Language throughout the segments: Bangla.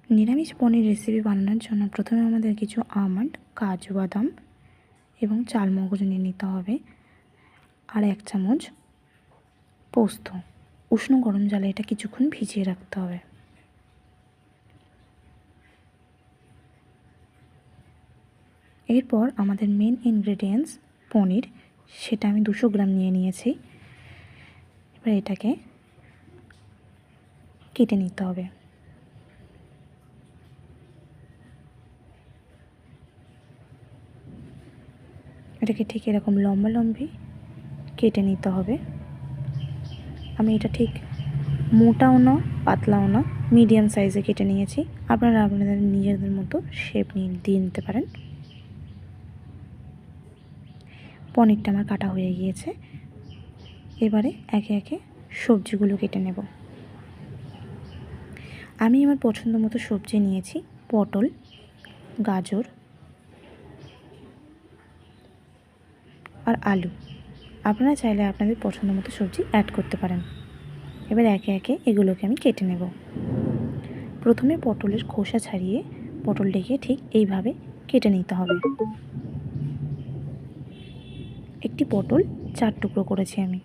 নিরামিষ পনির রেসিপি বানানোর জন্য প্রথমে আমাদের কিছু আমন্ড, কাজু বাদাম এবং চালমগজ নিয়ে নিতে হবে, আর 1 চামচ পোস্ত। উষ্ণ গরম জলে এটা কিছুক্ষণ ভিজিয়ে রাখতে হবে। এরপর আমাদের মেন ইনগ্রেডিয়েন্টস পনির, সেটা আমি 200 গ্রাম নিয়ে নিয়েছি। এবার এটাকে কেটে নিতে হবে। এটাকে ঠিক এরকম লম্বা লম্বি কেটে নিতে হবে। আমি এটা ঠিক মোটাও না পাতলাও না, মিডিয়াম সাইজে কেটে নিয়েছি। আপনারা আপনাদের নিজেদের মতো শেপ দিয়ে নিতে পারেন। পনিরটা আমার কাটা হয়ে গিয়েছে। এবারে একে একে সবজিগুলো কেটে নেব। আমি আমার পছন্দ মতো সবজি নিয়েছি, পটল, গাজর আর আলু। আপনারা চাইলে আপনাদের পছন্দ মতো সবজি অ্যাড করতে পারেন। এবার একে একে এগুলোকে আমি কেটে নেব। প্রথমে পটলের খোসা ছাড়িয়ে পটলটাকে ঠিক এইভাবে কেটে নিতে হবে। একটি পটল 4 টুকরো করেছি আমি।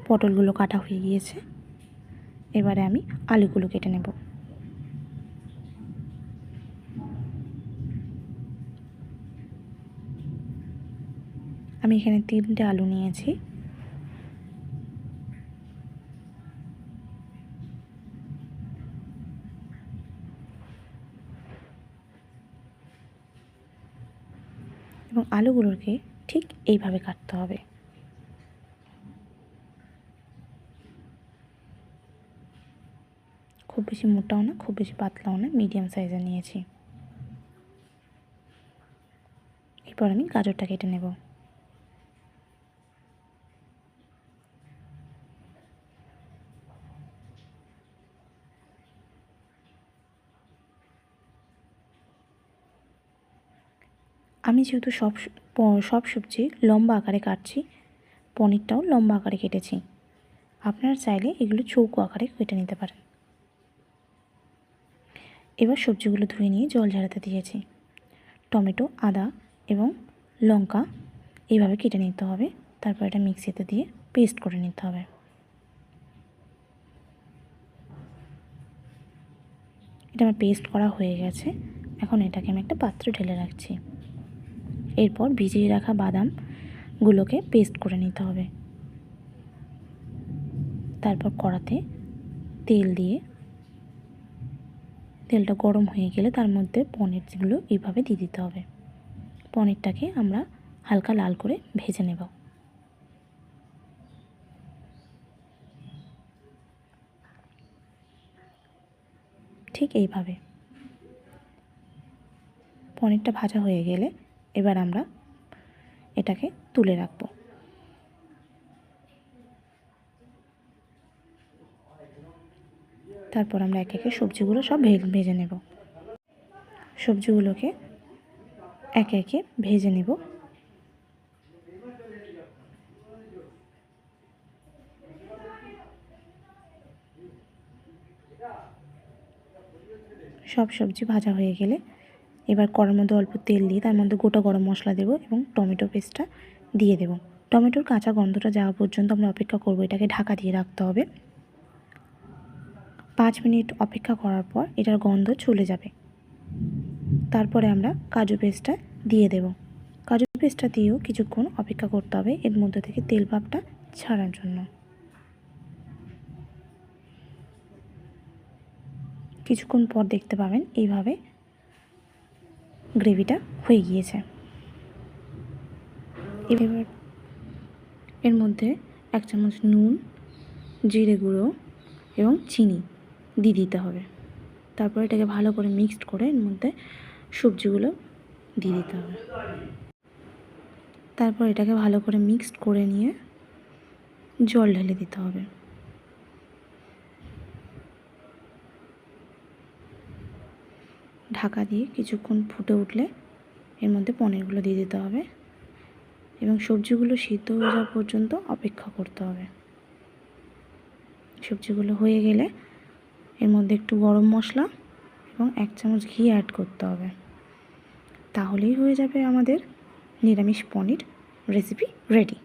পটলগুলো কাটা হয়ে গিয়েছে। এবারে আমি আলুগুলো কেটে নেব। আমি এখানে 3টে আলু নিয়েছি। এবং আলুগুলোকে ঠিক এইভাবে কাটতে হবে। খুব বেশি মোটাও না, খুব বেশি পাতলাও না, মিডিয়াম সাইজের নিয়েছি। এরপর আমি গাজরটা কেটে নেব। আমি যেহেতু সব সবজি লম্বা আকারে কাটছি, পনিরটাও লম্বা আকারে কেটেছি। আপনারা চাইলে এগুলো চৌকো আকারে কেটে নিতে পারেন। এবার সবজিগুলো ধুয়ে নিয়ে জল ঝরাতে দিয়েছি। টমেটো, আদা এবং লঙ্কা এইভাবে কেটে নিতে হবে। তারপর এটা মিক্সিতে দিয়ে পেস্ট করে নিতে হবে। এটা আমার পেস্ট করা হয়ে গেছে। এখন এটাকে আমি একটা পাত্রে ঢেলে রাখছি। এরপর ভিজিয়ে রাখা বাদামগুলোকে পেস্ট করে নিতে হবে। তারপর কড়াতে তেল দিয়ে তেলটা গরম হয়ে গেলে তার মধ্যে পনিরগুলো এইভাবে দিয়ে দিতে হবে। পনিরটাকে আমরা হালকা লাল করে ভেজে নেব। ঠিক এইভাবে পনিরটা ভাজা হয়ে গেলে এবার আমরা এটাকে তুলে রাখব। তারপর আমরা একে একে সবজিগুলো সব ভেজে নেব। সবজিগুলোকে একে একে ভেজে নেব। সব সবজি ভাজা হয়ে গেলে এবার কড়ার মধ্যে অল্প তেল দিয়ে তার মধ্যে গোটা গরম মশলা দেব এবং টমেটো পেস্টটা দিয়ে দেব। টমেটোর কাঁচা গন্ধটা যাওয়া পর্যন্ত আমরা অপেক্ষা করব। এটাকে ঢাকা দিয়ে রাখতে হবে। 5 মিনিট অপেক্ষা করার পর এটার গন্ধ চলে যাবে। তারপরে আমরা কাজু পেস্টটা দিয়ে দেব। কাজু পেস্টটা দিয়েও কিছুক্ষণ অপেক্ষা করতে হবে এর মধ্যে থেকে তেল ভাবটা ছাড়ার জন্য। কিছুক্ষণ পর দেখতে পাবেন এইভাবে গ্রেভিটা হয়ে গিয়েছে। এবার এর মধ্যে 1 চামচ নুন, জিরে গুঁড়ো এবং চিনি দিয়ে দিতে হবে। তারপর এটাকে ভালো করে মিক্সড করে এর মধ্যে সবজিগুলো দিয়ে দিতে হবে। তারপর এটাকে ভালো করে মিক্সড করে নিয়ে জল ঢেলে দিতে হবে। ঢাকা দিয়ে কিছুক্ষণ ফুটে উঠলে এর মধ্যে পনিরগুলো দিয়ে দিতে হবে। এবং সবজিগুলো সিদ্ধ হয়ে যাওয়া পর্যন্ত অপেক্ষা করতে হবে। সবজিগুলো হয়ে গেলে এর মধ্যে একটু গরম মশলা এবং 1 চামচ ঘি অ্যাড করতে হবে। তাহলেই হয়ে যাবে আমাদের নিরামিষ পনির রেসিপি রেডি।